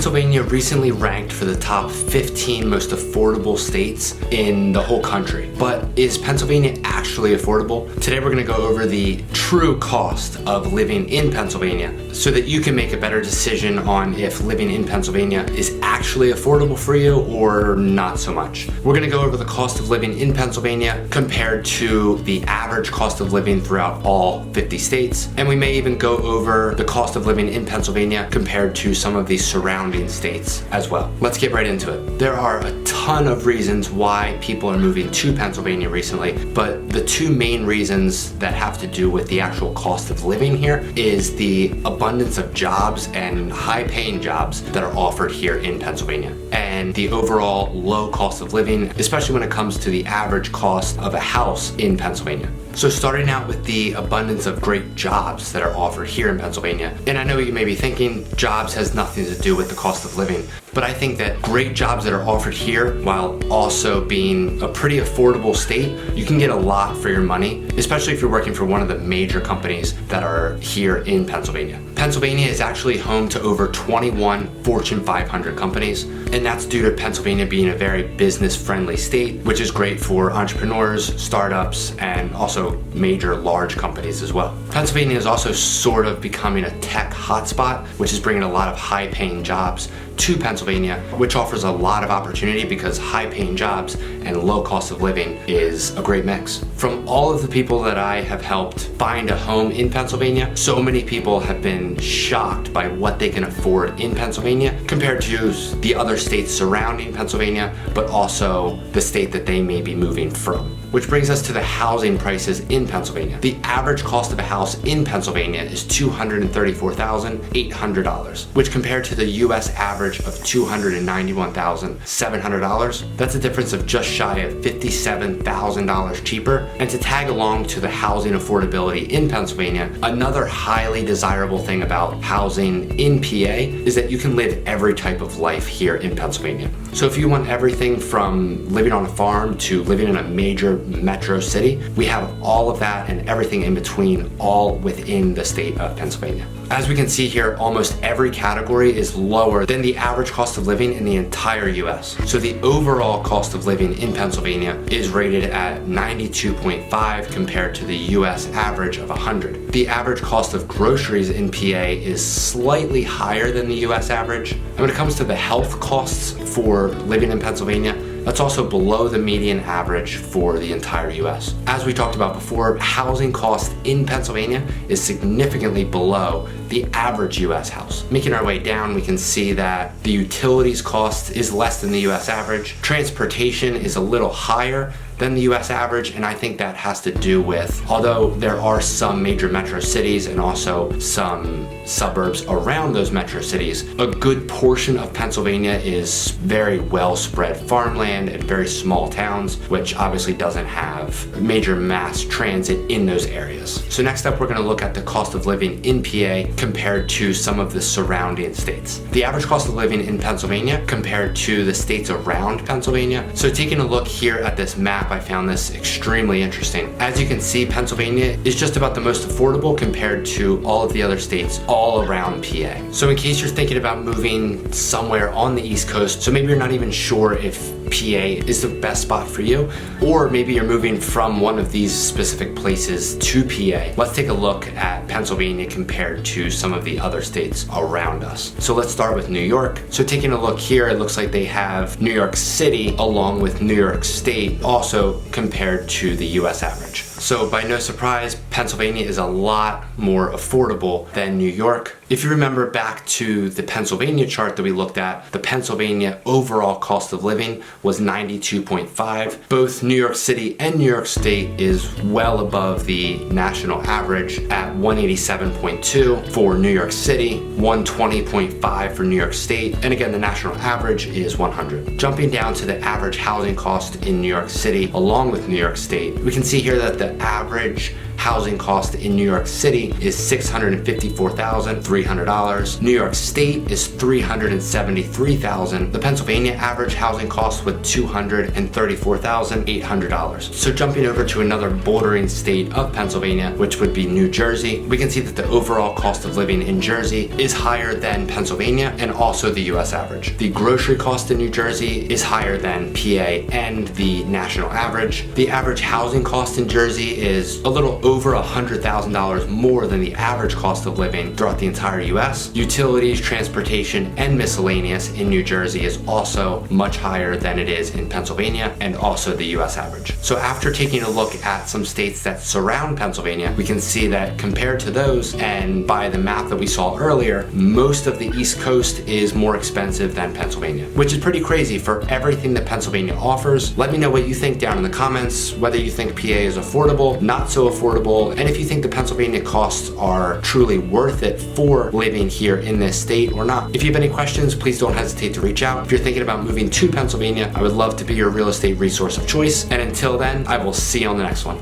Pennsylvania recently ranked for the top 15 most affordable states in the whole country. But is Pennsylvania actually affordable? Today we're going to go over the true cost of living in Pennsylvania so that you can make a better decision on if living in Pennsylvania is actually affordable for you or not so much. We're going to go over the cost of living in Pennsylvania compared to the average cost of living throughout all 50 states. And we may even go over the cost of living in Pennsylvania compared to some of the surrounding states as well. Let's get right into it. There are a ton of reasons why people are moving to Pennsylvania recently, but the two main reasons that have to do with the actual cost of living here is the abundance of jobs and high-paying jobs that are offered here in Pennsylvania, and the overall low cost of living, especially when it comes to the average cost of a house in Pennsylvania. So starting out with the abundance of great jobs that are offered here in Pennsylvania, and I know you may be thinking jobs has nothing to do with the cost of living, but I think that great jobs that are offered here while also being a pretty affordable state, you can get a lot for your money, especially if you're working for one of the major companies that are here in Pennsylvania. Pennsylvania is actually home to over 21 Fortune 500 companies, and that's due to Pennsylvania being a very business-friendly state, which is great for entrepreneurs, startups, and also major large companies as well. Pennsylvania is also sort of becoming a tech hotspot, which is bringing a lot of high-paying jobs to Pennsylvania, which offers a lot of opportunity because high-paying jobs and low cost of living is a great mix. From all of the people that I have helped find a home in Pennsylvania, so many people have been shocked by what they can afford in Pennsylvania compared to the other states surrounding Pennsylvania, but also the state that they may be moving from. Which brings us to the housing prices in Pennsylvania. The average cost of a house in Pennsylvania is $234,800, which compared to the US average of $291,700, that's a difference of just shy of $57,000 cheaper. And to tag along to the housing affordability in Pennsylvania, another highly desirable thing about housing in PA is that you can live every type of life here in Pennsylvania. So if you want everything from living on a farm to living in a major metro city, we have all of that and everything in between, all within the state of Pennsylvania. As we can see here, almost every category is lower than the average cost of living in the entire US. So the overall cost of living in Pennsylvania is rated at 92.5 compared to the US average of 100. The average cost of groceries in PA is slightly higher than the US average. And when it comes to the health costs for living in Pennsylvania, that's also below the median average for the entire US. As we talked about before, housing cost in Pennsylvania is significantly below the average US house. Making our way down, we can see that the utilities cost is less than the US average. Transportation is a little higher than the US average, and I think that has to do with, although there are some major metro cities and also some suburbs around those metro cities, a good portion of Pennsylvania is very well spread farmland and very small towns, which obviously doesn't have major mass transit in those areas. So next up, we're gonna look at the cost of living in PA compared to some of the surrounding states. The average cost of living in Pennsylvania compared to the states around Pennsylvania. So taking a look here at this map, I found this extremely interesting. As you can see, Pennsylvania is just about the most affordable compared to all of the other states all around PA. So in case you're thinking about moving somewhere on the East Coast, so maybe you're not even sure if PA is the best spot for you, or maybe you're moving from one of these specific places to PA. Let's take a look at Pennsylvania compared to some of the other states around us. So let's start with New York. So taking a look here, it looks like they have New York City along with New York State also compared to the US average. So by no surprise, Pennsylvania is a lot more affordable than New York. If you remember back to the Pennsylvania chart that we looked at, the Pennsylvania overall cost of living was 92.5. Both New York City and New York State is well above the national average at 187.2 for New York City, 120.5 for New York State, and again, the national average is 100. Jumping down to the average housing cost in New York City along with New York State, we can see here that the average housing cost in New York City is $654,300. New York State is $373,000. The Pennsylvania average housing cost was $234,800. So jumping over to another bordering state of Pennsylvania, which would be New Jersey, we can see that the overall cost of living in Jersey is higher than Pennsylvania and also the US average. The grocery cost in New Jersey is higher than PA and the national average. The average housing cost in Jersey is a little over $100,000 more than the average cost of living throughout the entire US. Utilities, transportation, and miscellaneous in New Jersey is also much higher than it is in Pennsylvania and also the US average. So after taking a look at some states that surround Pennsylvania, we can see that compared to those, and by the map that we saw earlier, most of the East Coast is more expensive than Pennsylvania, which is pretty crazy for everything that Pennsylvania offers. Let me know what you think down in the comments, whether you think PA is affordable, not so affordable, and if you think the Pennsylvania costs are truly worth it for living here in this state or not. If you have any questions, please don't hesitate to reach out. If you're thinking about moving to Pennsylvania, I would love to be your real estate resource of choice. And until then, I will see you on the next one.